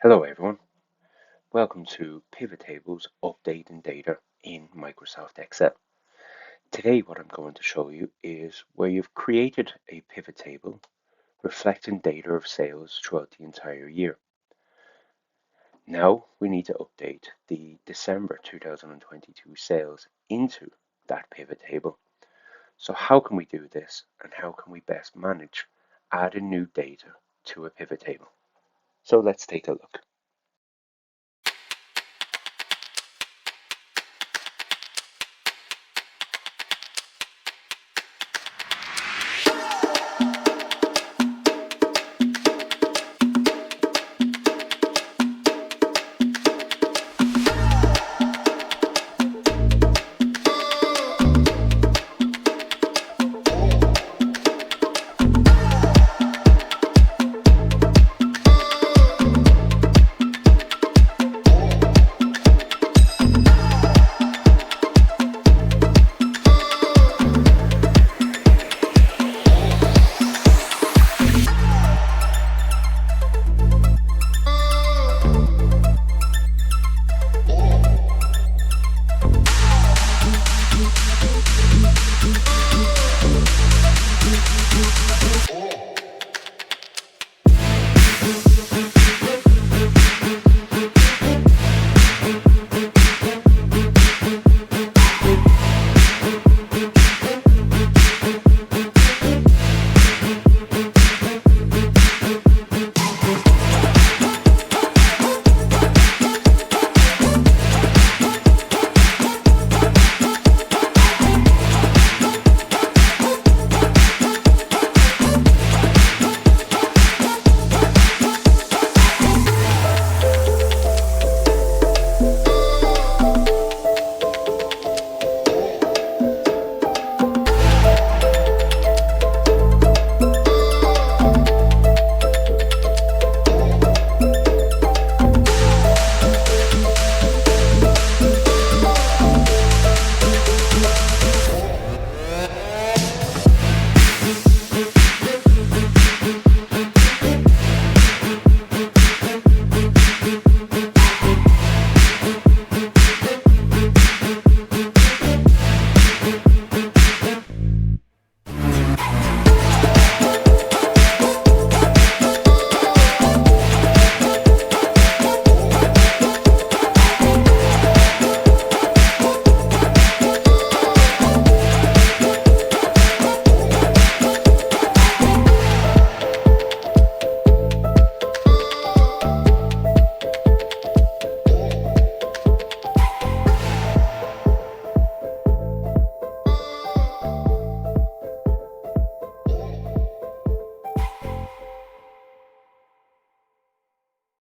Hello everyone, welcome to pivottables updating data in Microsoft Excel. Today what I'm going to show you is where you've created a pivot table reflecting data of sales throughout the entire year. Now we need to update the December 2022 sales into that pivot table. So how can we do this and how can we best manage adding new data to a pivot table? So let's take a look.